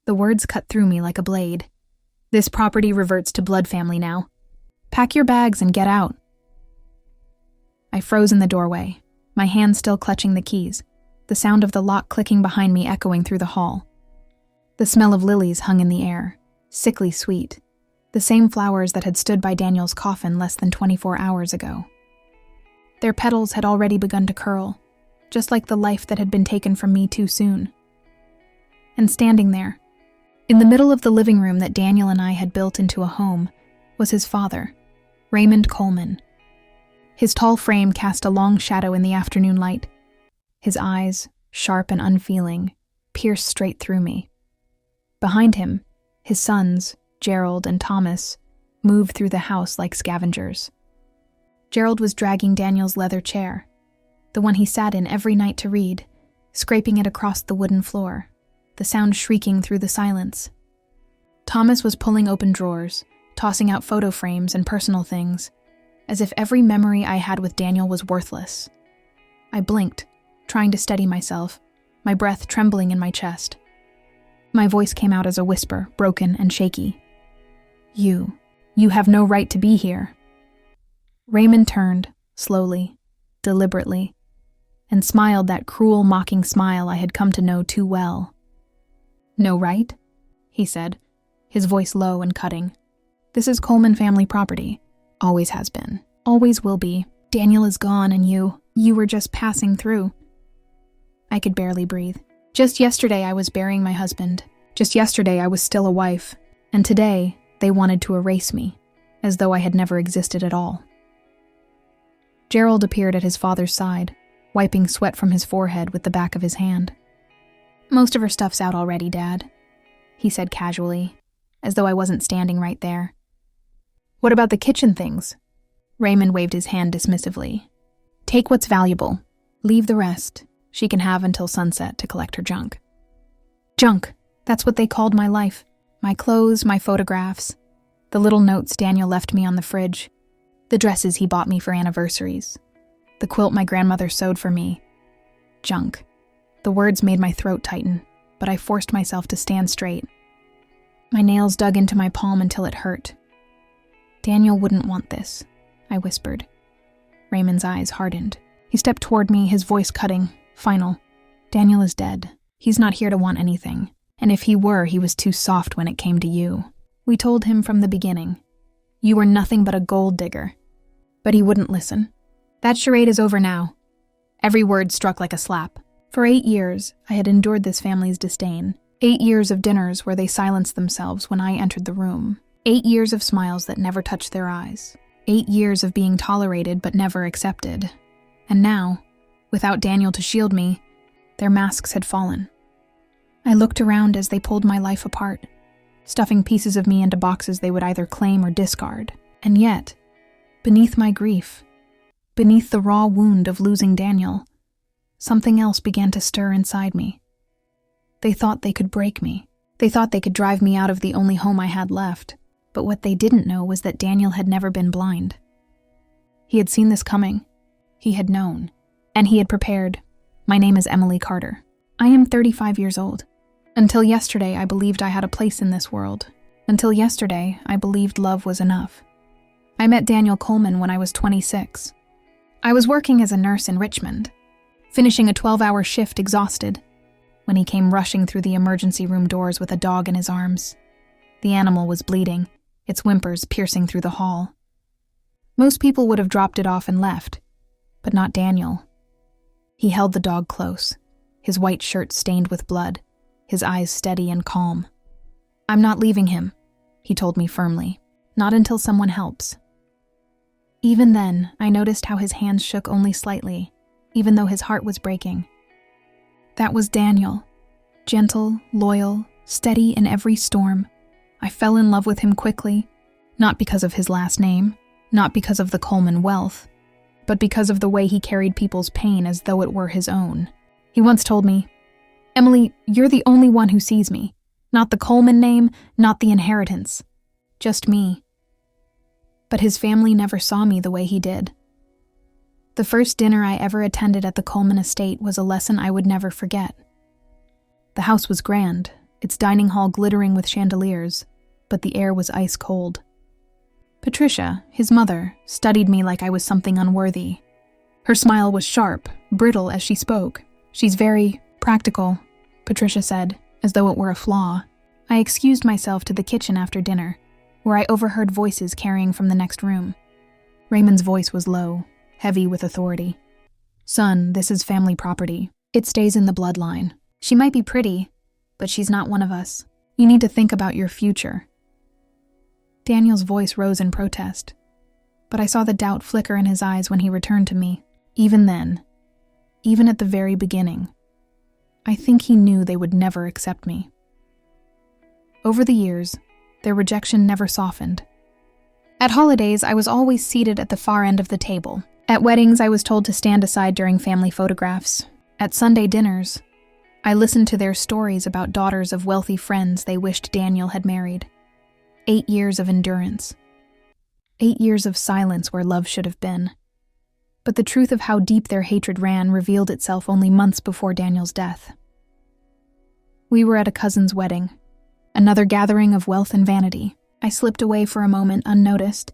The words cut through me like a blade. This property reverts to blood family now. Pack your bags and get out. I froze in the doorway, my hand still clutching the keys, the sound of the lock clicking behind me echoing through the hall. The smell of lilies hung in the air, sickly sweet, the same flowers that had stood by Daniel's coffin less than 24 hours ago. Their petals had already begun to curl, just like the life that had been taken from me too soon. And standing there, in the middle of the living room that Daniel and I had built into a home, was his father, Raymond Coleman. His tall frame cast a long shadow in the afternoon light. His eyes, sharp and unfeeling, pierced straight through me. Behind him, his sons, Gerald and Thomas, moved through the house like scavengers. Gerald was dragging Daniel's leather chair, the one he sat in every night to read, scraping it across the wooden floor, the sound shrieking through the silence. Thomas was pulling open drawers, tossing out photo frames and personal things, as if every memory I had with Daniel was worthless. I blinked, trying to steady myself, my breath trembling in my chest. My voice came out as a whisper, broken and shaky. You have no right to be here." Raymond turned, slowly, deliberately, and smiled that cruel, mocking smile I had come to know too well. "No right?" he said, his voice low and cutting. "This is Coleman family property. Always has been. Always will be. Daniel is gone and you were just passing through." I could barely breathe. Just yesterday I was burying my husband. Just yesterday I was still a wife. And today they wanted to erase me, as though I had never existed at all. Gerald appeared at his father's side, wiping sweat from his forehead with the back of his hand. "Most of her stuff's out already, Dad," he said casually, as though I wasn't standing right there. "What about the kitchen things?" Raymond waved his hand dismissively. "Take what's valuable. Leave the rest. She can have until sunset to collect her junk." Junk, that's what they called my life. My clothes, my photographs, the little notes Daniel left me on the fridge, the dresses he bought me for anniversaries, the quilt my grandmother sewed for me. Junk. The words made my throat tighten, but I forced myself to stand straight. My nails dug into my palm until it hurt. "Daniel wouldn't want this," I whispered. Raymond's eyes hardened. He stepped toward me, his voice cutting, final. "Daniel is dead. He's not here to want anything. And if he were, he was too soft when it came to you. We told him from the beginning. You were nothing but a gold digger." But he wouldn't listen. "That charade is over now." Every word struck like a slap. For 8 years, I had endured this family's disdain. 8 years of dinners where they silenced themselves when I entered the room. 8 years of smiles that never touched their eyes. 8 years of being tolerated but never accepted. And now, without Daniel to shield me, their masks had fallen. I looked around as they pulled my life apart, stuffing pieces of me into boxes they would either claim or discard. And yet, beneath my grief, beneath the raw wound of losing Daniel, something else began to stir inside me. They thought they could break me. They thought they could drive me out of the only home I had left. But what they didn't know was that Daniel had never been blind. He had seen this coming. He had known. And he had prepared. My name is Emily Carter. I am 35 years old. Until yesterday, I believed I had a place in this world. Until yesterday, I believed love was enough. I met Daniel Coleman when I was 26. I was working as a nurse in Richmond, finishing a 12-hour shift exhausted, when he came rushing through the emergency room doors with a dog in his arms. The animal was bleeding, its whimpers piercing through the hall. Most people would have dropped it off and left, but not Daniel. He held the dog close, his white shirt stained with blood, his eyes steady and calm. "I'm not leaving him," he told me firmly. "Not until someone helps." Even then, I noticed how his hands shook only slightly, even though his heart was breaking. That was Daniel. Gentle, loyal, steady in every storm. I fell in love with him quickly, not because of his last name, not because of the Coleman wealth, but because of the way he carried people's pain as though it were his own. He once told me, "Emily, you're the only one who sees me. Not the Coleman name, not the inheritance. Just me." But his family never saw me the way he did. The first dinner I ever attended at the Coleman estate was a lesson I would never forget. The house was grand, its dining hall glittering with chandeliers, but the air was ice cold. Patricia, his mother, studied me like I was something unworthy. Her smile was sharp, brittle as she spoke. "She's very practical," Patricia said, as though it were a flaw. I excused myself to the kitchen after dinner, where I overheard voices carrying from the next room. Raymond's voice was low, heavy with authority. "Son, this is family property. It stays in the bloodline. She might be pretty, but she's not one of us. You need to think about your future." Daniel's voice rose in protest, but I saw the doubt flicker in his eyes when he returned to me. Even then, even at the very beginning, I think he knew they would never accept me. Over the years, their rejection never softened. At holidays, I was always seated at the far end of the table. At weddings, I was told to stand aside during family photographs. At Sunday dinners, I listened to their stories about daughters of wealthy friends they wished Daniel had married. 8 years of endurance. 8 years of silence where love should have been. But the truth of how deep their hatred ran revealed itself only months before Daniel's death. We were at a cousin's wedding, another gathering of wealth and vanity. I slipped away for a moment unnoticed,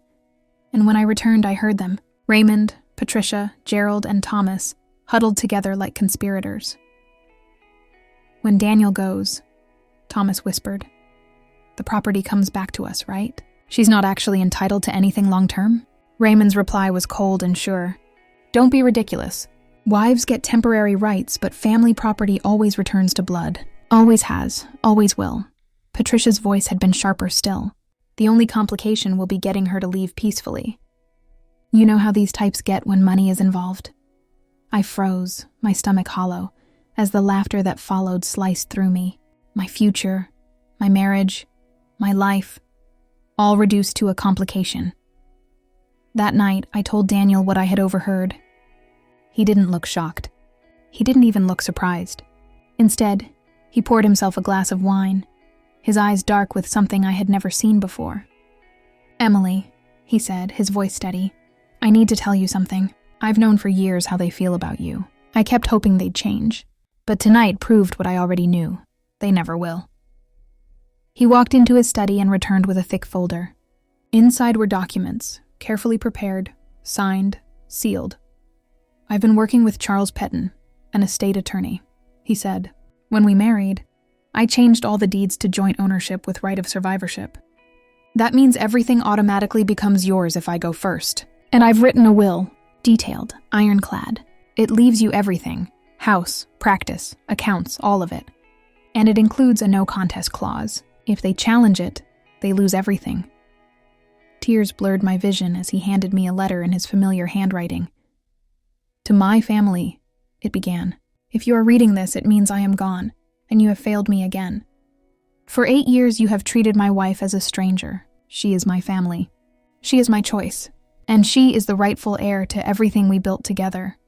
and when I returned I heard them. Raymond, Patricia, Gerald, and Thomas huddled together like conspirators. "When Daniel goes," Thomas whispered, "the property comes back to us, right? She's not actually entitled to anything long-term?" Raymond's reply was cold and sure. "Don't be ridiculous. Wives get temporary rights, but family property always returns to blood. Always has, always will." Patricia's voice had been sharper still. "The only complication will be getting her to leave peacefully. You know how these types get when money is involved." I froze, my stomach hollow, as the laughter that followed sliced through me. My future, my marriage, my life, all reduced to a complication. That night, I told Daniel what I had overheard. He didn't look shocked. He didn't even look surprised. Instead, he poured himself a glass of wine, his eyes dark with something I had never seen before. "Emily," he said, his voice steady, "I need to tell you something. I've known for years how they feel about you. I kept hoping they'd change, but tonight proved what I already knew. They never will." He walked into his study and returned with a thick folder. Inside were documents, carefully prepared, signed, sealed. "I've been working with Charles Petton, an estate attorney," he said. "When we married, I changed all the deeds to joint ownership with right of survivorship. That means everything automatically becomes yours if I go first. And I've written a will, detailed, ironclad. It leaves you everything, house, practice, accounts, all of it. And it includes a no contest clause. If they challenge it, they lose everything." Tears blurred my vision as he handed me a letter in his familiar handwriting. "To my family," it began. "If you are reading this, it means I am gone, and you have failed me again. For 8 years you have treated my wife as a stranger. She is my family. She is my choice, and she is the rightful heir to everything we built together."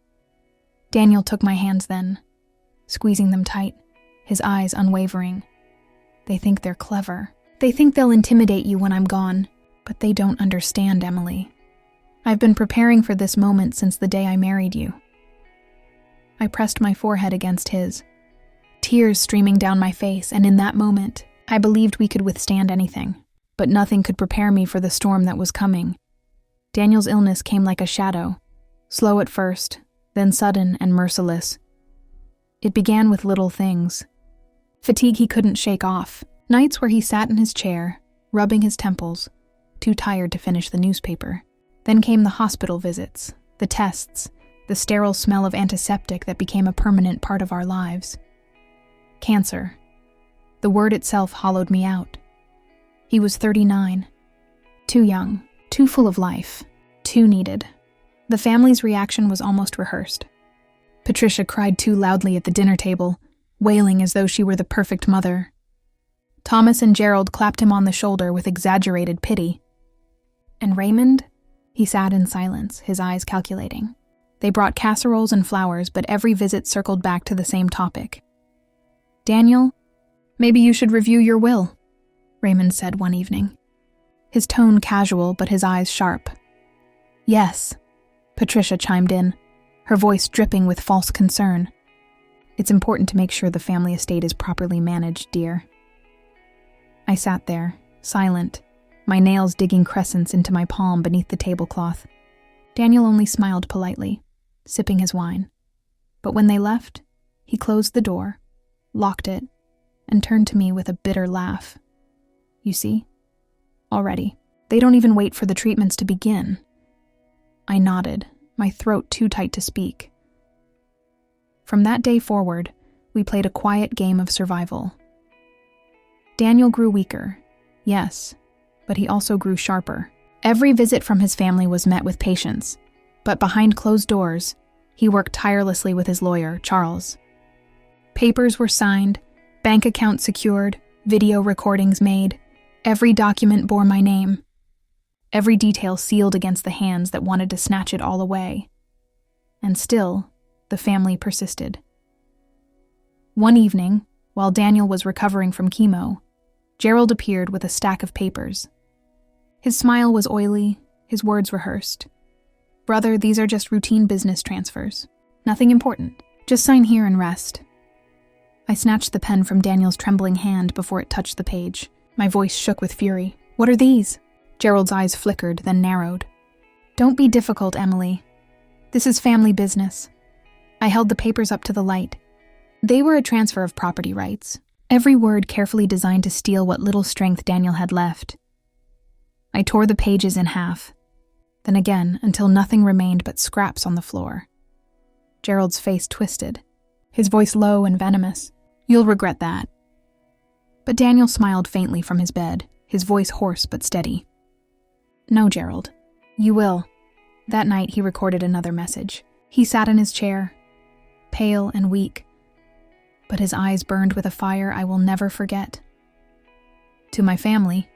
Daniel took my hands then, squeezing them tight, his eyes unwavering. "They think they're clever. They think they'll intimidate you when I'm gone, but they don't understand, Emily. I've been preparing for this moment since the day I married you." I pressed my forehead against his, tears streaming down my face, and in that moment, I believed we could withstand anything, but nothing could prepare me for the storm that was coming. Daniel's illness came like a shadow, slow at first, then sudden and merciless. It began with little things. Fatigue he couldn't shake off, nights where he sat in his chair, rubbing his temples, too tired to finish the newspaper. Then came the hospital visits, the tests, the sterile smell of antiseptic that became a permanent part of our lives. Cancer. The word itself hollowed me out. He was 39. Too young, too full of life, too needed. The family's reaction was almost rehearsed. Patricia cried too loudly at the dinner table, wailing as though she were the perfect mother. Thomas and Gerald clapped him on the shoulder with exaggerated pity. And Raymond? He sat in silence, his eyes calculating. They brought casseroles and flowers, but every visit circled back to the same topic. "Daniel, maybe you should review your will," Raymond said one evening. His tone casual, but his eyes sharp. "Yes," Patricia chimed in, her voice dripping with false concern. "It's important to make sure the family estate is properly managed, dear. I sat there, silent, my nails digging crescents into my palm beneath the tablecloth. Daniel only smiled politely, sipping his wine. But when they left, he closed the door, locked it, and turned to me with a bitter laugh. You see? Already. They don't even wait for the treatments to begin. I nodded, my throat too tight to speak. From that day forward, we played a quiet game of survival. Daniel grew weaker, yes, but he also grew sharper. Every visit from his family was met with patience, but behind closed doors, he worked tirelessly with his lawyer, Charles. Papers were signed, bank accounts secured, video recordings made. Every document bore my name. Every detail sealed against the hands that wanted to snatch it all away. And still, the family persisted. One evening, while Daniel was recovering from chemo, Gerald appeared with a stack of papers. His smile was oily, his words rehearsed. "Brother, these are just routine business transfers. Nothing important. Just sign here and rest." I snatched the pen from Daniel's trembling hand before it touched the page. My voice shook with fury. "What are these?" Gerald's eyes flickered, then narrowed. "Don't be difficult, Emily. This is family business." I held the papers up to the light. They were a transfer of property rights, every word carefully designed to steal what little strength Daniel had left. I tore the pages in half, then again until nothing remained but scraps on the floor. Gerald's face twisted, his voice low and venomous. "You'll regret that." But Daniel smiled faintly from his bed, his voice hoarse but steady. "No, Gerald, you will." That night he recorded another message. He sat in his chair, pale and weak, but his eyes burned with a fire I will never forget. "To my family,"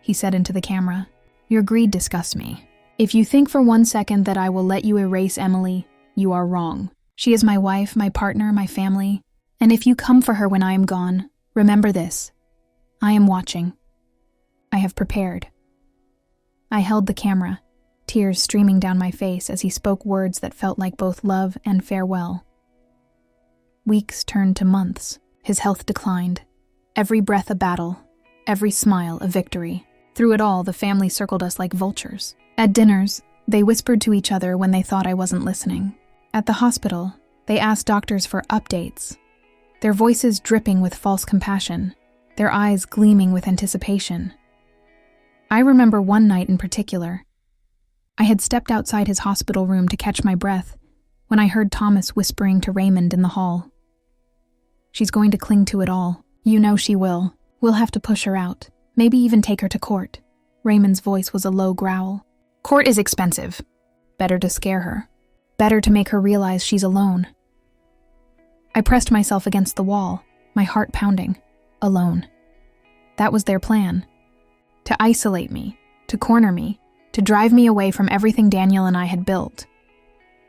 he said into the camera, "your greed disgusts me. If you think for 1 second that I will let you erase Emily, you are wrong. She is my wife, my partner, my family, and if you come for her when I am gone, remember this. I am watching. I have prepared." I held the camera, tears streaming down my face as he spoke words that felt like both love and farewell. Weeks turned to months. His health declined. Every breath a battle, every smile a victory. Through it all, the family circled us like vultures. At dinners, they whispered to each other when they thought I wasn't listening. At the hospital, they asked doctors for updates, their voices dripping with false compassion, their eyes gleaming with anticipation. I remember one night in particular. I had stepped outside his hospital room to catch my breath when I heard Thomas whispering to Raymond in the hall. "She's going to cling to it all. You know she will. We'll have to push her out. Maybe even take her to court." Raymond's voice was a low growl. "Court is expensive. Better to scare her. Better to make her realize she's alone." I pressed myself against the wall, my heart pounding. Alone. That was their plan. To isolate me, to corner me, to drive me away from everything Daniel and I had built.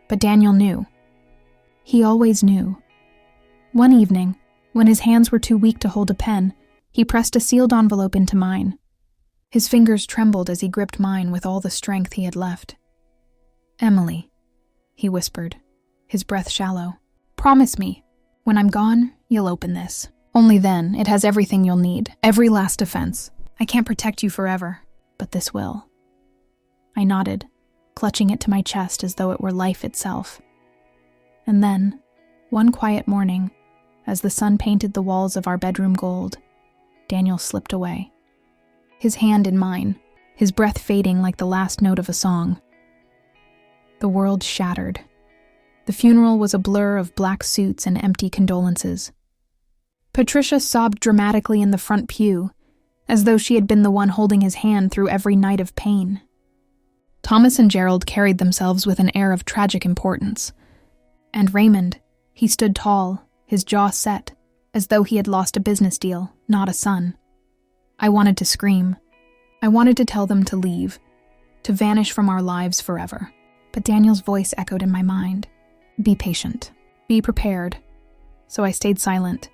But Daniel knew. He always knew. One evening, when his hands were too weak to hold a pen, he pressed a sealed envelope into mine. His fingers trembled as he gripped mine with all the strength he had left. "Emily," he whispered, his breath shallow. "Promise me, when I'm gone, you'll open this. Only then, it has everything you'll need, every last defense. I can't protect you forever, but this will." I nodded, clutching it to my chest as though it were life itself. And then, one quiet morning, as the sun painted the walls of our bedroom gold, Daniel slipped away. His hand in mine, his breath fading like the last note of a song. The world shattered. The funeral was a blur of black suits and empty condolences. Patricia sobbed dramatically in the front pew, as though she had been the one holding his hand through every night of pain. Thomas and Gerald carried themselves with an air of tragic importance. And Raymond, he stood tall, his jaw set, as though he had lost a business deal, not a son. I wanted to scream. I wanted to tell them to leave, to vanish from our lives forever. But Daniel's voice echoed in my mind. "Be patient. Be prepared." So I stayed silent.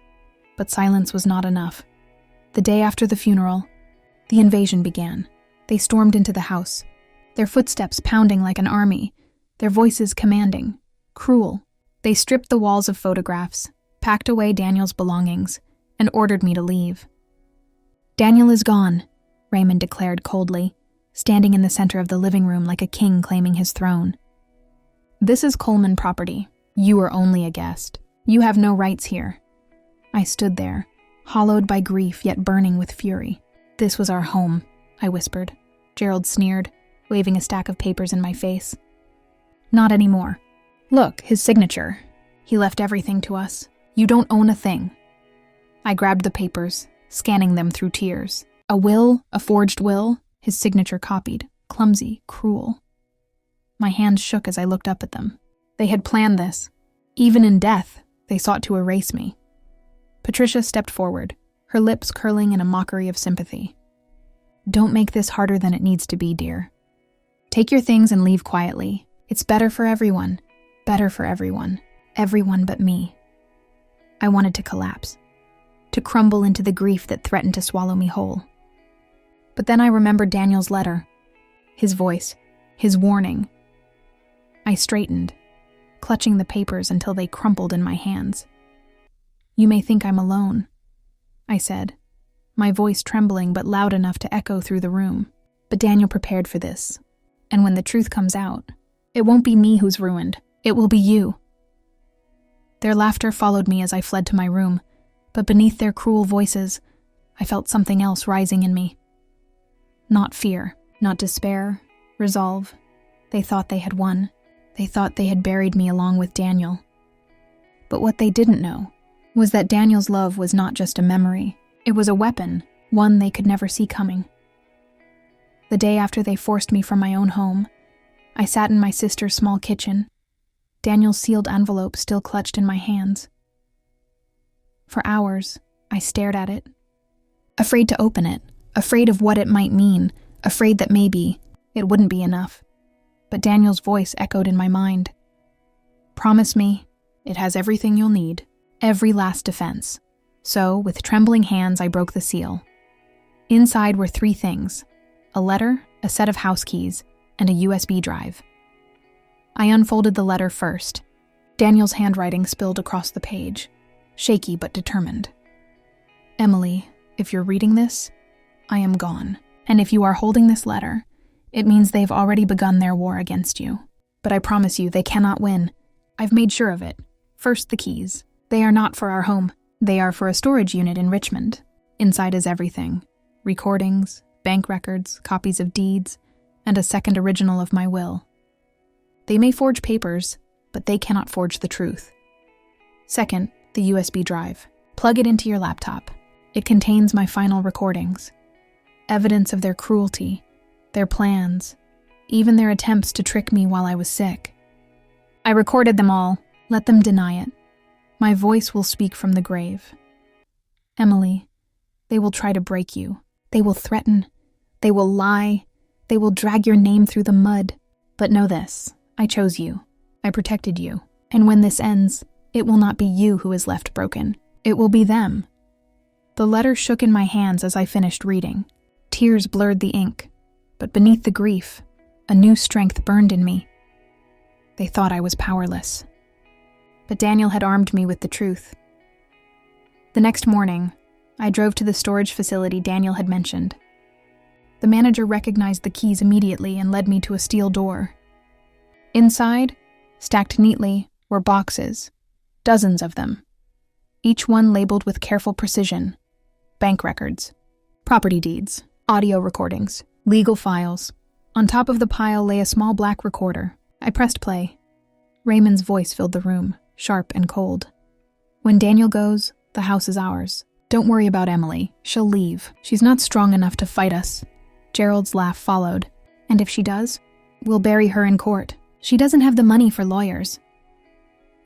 But silence was not enough. The day after the funeral, the invasion began. They stormed into the house, their footsteps pounding like an army, their voices commanding, cruel. They stripped the walls of photographs, packed away Daniel's belongings, and ordered me to leave. Daniel is gone, Raymond declared coldly, standing in the center of the living room like a king claiming his throne. This is Coleman property. You are only a guest. You have no rights here. I stood there, hollowed by grief yet burning with fury. This was our home, I whispered. Gerald sneered, waving a stack of papers in my face. Not anymore. Look, his signature. He left everything to us. You don't own a thing. I grabbed the papers, scanning them through tears. A will, a forged will, his signature copied, clumsy, cruel. My hands shook as I looked up at them. They had planned this. Even in death, they sought to erase me. Patricia stepped forward, her lips curling in a mockery of sympathy. Don't make this harder than it needs to be, dear. Take your things and leave quietly. It's better for everyone. Better for everyone. Everyone but me. I wanted to collapse, to crumble into the grief that threatened to swallow me whole. But then I remembered Daniel's letter, his voice, his warning. I straightened, clutching the papers until they crumpled in my hands. You may think I'm alone, I said, my voice trembling but loud enough to echo through the room. But Daniel prepared for this, and when the truth comes out, it won't be me who's ruined, it will be you. Their laughter followed me as I fled to my room, but beneath their cruel voices, I felt something else rising in me. Not fear, not despair, resolve. They thought they had won. They thought they had buried me along with Daniel. But what they didn't know was that Daniel's love was not just a memory. It was a weapon, one they could never see coming. The day after they forced me from my own home, I sat in my sister's small kitchen, Daniel's sealed envelope still clutched in my hands. For hours, I stared at it, afraid to open it, afraid of what it might mean, afraid that maybe it wouldn't be enough. But Daniel's voice echoed in my mind. Promise me, it has everything you'll need, every last defense. So, with trembling hands, I broke the seal. Inside were 3 things: a letter, a set of house keys, and a USB drive. I unfolded the letter first. Daniel's handwriting spilled across the page, shaky but determined. Emily, if you're reading this, I am gone. And if you are holding this letter, it means they've already begun their war against you. But I promise you, they cannot win. I've made sure of it. First, the keys. They are not for our home. They are for a storage unit in Richmond. Inside is everything. Recordings, bank records, copies of deeds, and a second original of my will. They may forge papers, but they cannot forge the truth. Second, the USB drive. Plug it into your laptop. It contains my final recordings. Evidence of their cruelty, their plans, even their attempts to trick me while I was sick. I recorded them all. Let them deny it. My voice will speak from the grave. Emily, they will try to break you. They will threaten. They will lie. They will drag your name through the mud. But know this, I chose you. I protected you. And when this ends, it will not be you who is left broken. It will be them. The letter shook in my hands as I finished reading. Tears blurred the ink, but beneath the grief, a new strength burned in me. They thought I was powerless. But Daniel had armed me with the truth. The next morning, I drove to the storage facility Daniel had mentioned. The manager recognized the keys immediately and led me to a steel door. Inside, stacked neatly, were boxes, dozens of them, each one labeled with careful precision: bank records, property deeds, audio recordings, legal files. On top of the pile lay a small black recorder. I pressed play. Raymond's voice filled the room, sharp and cold. When Daniel goes, the house is ours. Don't worry about Emily. She'll leave. She's not strong enough to fight us. Gerald's laugh followed. And if she does, we'll bury her in court. She doesn't have the money for lawyers.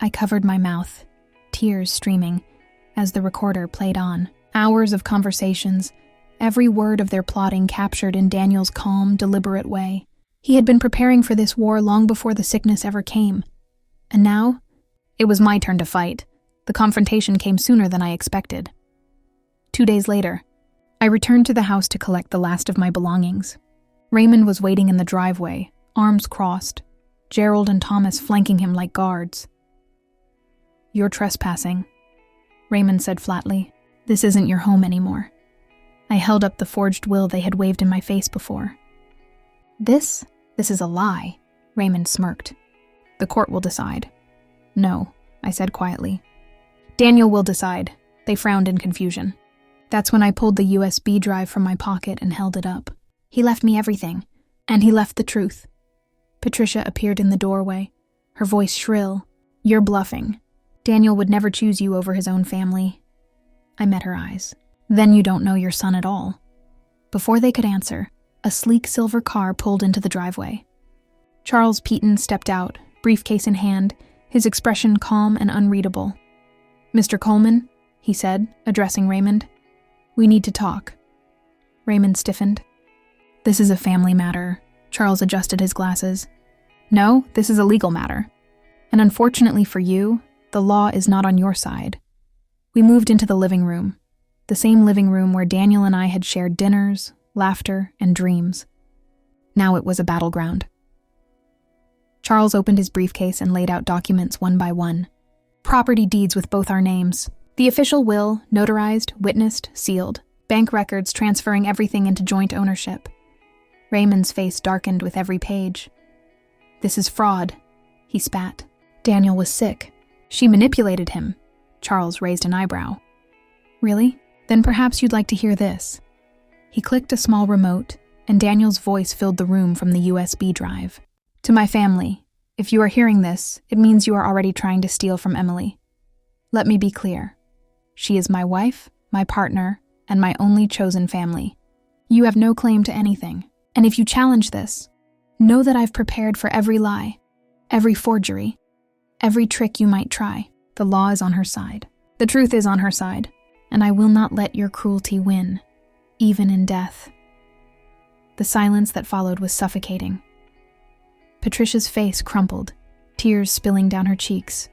I covered my mouth, tears streaming, as the recorder played on. Hours of conversations, every word of their plotting captured in Daniel's calm, deliberate way. He had been preparing for this war long before the sickness ever came. And now, it was my turn to fight. The confrontation came sooner than I expected. 2 days later, I returned to the house to collect the last of my belongings. Raymond was waiting in the driveway, arms crossed, Gerald and Thomas flanking him like guards. "You're trespassing," Raymond said flatly. "This isn't your home anymore." I held up the forged will they had waved in my face before. This is a lie, Raymond smirked. The court will decide. No, I said quietly. Daniel will decide. They frowned in confusion. That's when I pulled the USB drive from my pocket and held it up. He left me everything, and he left the truth. Patricia appeared in the doorway, her voice shrill. You're bluffing. Daniel would never choose you over his own family. I met her eyes. Then you don't know your son at all. Before they could answer, a sleek silver car pulled into the driveway. Charles Peaton stepped out, briefcase in hand, his expression calm and unreadable. Mr. Coleman, he said, addressing Raymond, we need to talk. Raymond stiffened. This is a family matter. Charles adjusted his glasses. No, this is a legal matter. And unfortunately for you, the law is not on your side. We moved into the living room, the same living room where Daniel and I had shared dinners, laughter, and dreams. Now it was a battleground. Charles opened his briefcase and laid out documents one by one. Property deeds with both our names. The official will, notarized, witnessed, sealed. Bank records transferring everything into joint ownership. Raymond's face darkened with every page. This is fraud, he spat. Daniel was sick. She manipulated him. Charles raised an eyebrow. Really? Then perhaps you'd like to hear this. He clicked a small remote, and Daniel's voice filled the room from the USB drive. To my family, if you are hearing this, it means you are already trying to steal from Emily. Let me be clear. She is my wife, my partner, and my only chosen family. You have no claim to anything, and if you challenge this, know that I've prepared for every lie, every forgery, every trick you might try. The law is on her side. The truth is on her side, and I will not let your cruelty win, even in death. The silence that followed was suffocating. Patricia's face crumpled, tears spilling down her cheeks,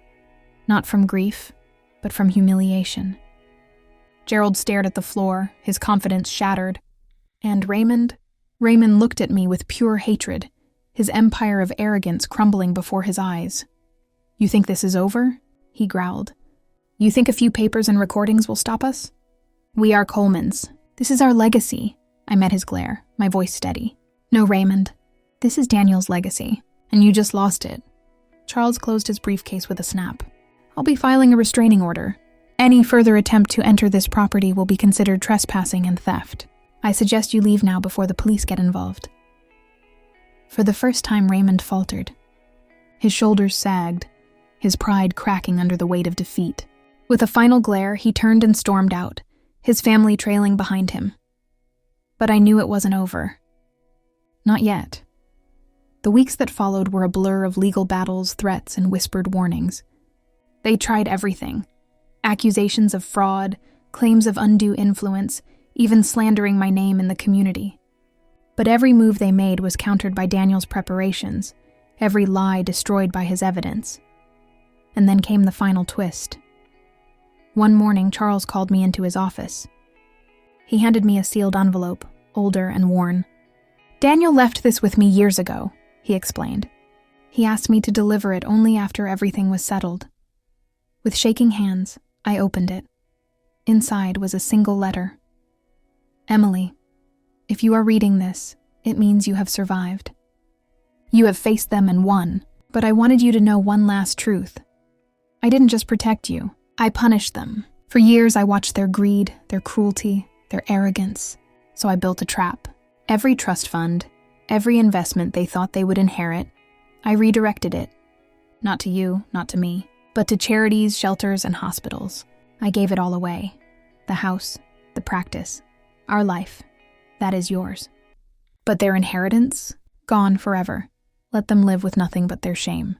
not from grief, but from humiliation. Gerald stared at the floor, his confidence shattered. And Raymond looked at me with pure hatred, his empire of arrogance crumbling before his eyes. You think this is over? He growled. You think a few papers and recordings will stop us? We are Colemans. This is our legacy. I met his glare, my voice steady. No, Raymond. This is Daniel's legacy, and you just lost it. Charles closed his briefcase with a snap. I'll be filing a restraining order. Any further attempt to enter this property will be considered trespassing and theft. I suggest you leave now before the police get involved. For the first time, Raymond faltered. His shoulders sagged, his pride cracking under the weight of defeat. With a final glare, he turned and stormed out, his family trailing behind him. But I knew it wasn't over. Not yet. The weeks that followed were a blur of legal battles, threats, and whispered warnings. They tried everything. Accusations of fraud, claims of undue influence, even slandering my name in the community. But every move they made was countered by Daniel's preparations, every lie destroyed by his evidence. And then came the final twist. One morning, Charles called me into his office. He handed me a sealed envelope, older and worn. Daniel left this with me years ago, he explained. He asked me to deliver it only after everything was settled. With shaking hands, I opened it. Inside was a single letter. Emily, if you are reading this, it means you have survived. You have faced them and won, but I wanted you to know one last truth. I didn't just protect you, I punished them. For years I watched their greed, their cruelty, their arrogance, so I built a trap. Every trust fund, every investment they thought they would inherit, I redirected it. Not to you, not to me, but to charities, shelters, and hospitals. I gave it all away. The house, the practice, our life. That is yours. But their inheritance? Gone forever. Let them live with nothing but their shame.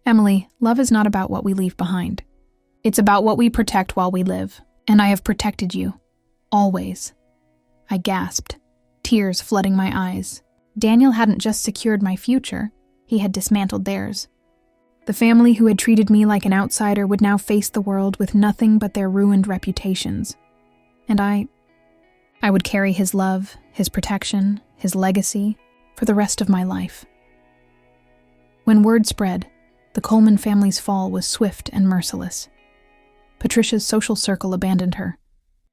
Emily, love is not about what we leave behind. It's about what we protect while we live, and I have protected you. Always. I gasped, tears flooding my eyes. Daniel hadn't just secured my future, he had dismantled theirs. The family who had treated me like an outsider would now face the world with nothing but their ruined reputations. And I would carry his love, his protection, his legacy, for the rest of my life. When word spread, the Coleman family's fall was swift and merciless. Patricia's social circle abandoned her.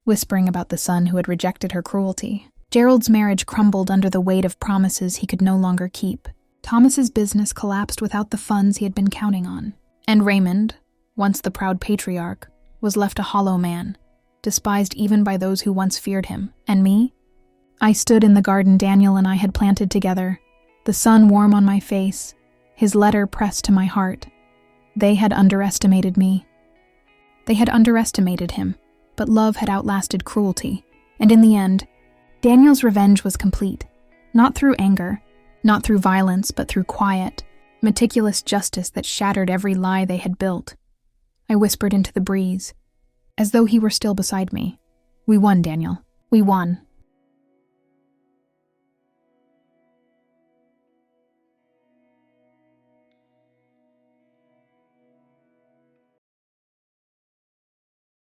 whispering about the son who had rejected her cruelty. Gerald's marriage crumbled under the weight of promises he could no longer keep. Thomas's business collapsed without the funds he had been counting on. And Raymond, once the proud patriarch, was left a hollow man, despised even by those who once feared him. And me? I stood in the garden Daniel and I had planted together, the sun warm on my face, his letter pressed to my heart. They had underestimated me. They had underestimated him, but love had outlasted cruelty, and in the end, Daniel's revenge was complete, not through anger, not through violence, but through quiet, meticulous justice that shattered every lie they had built. I whispered into the breeze, as though he were still beside me. We won, Daniel. We won.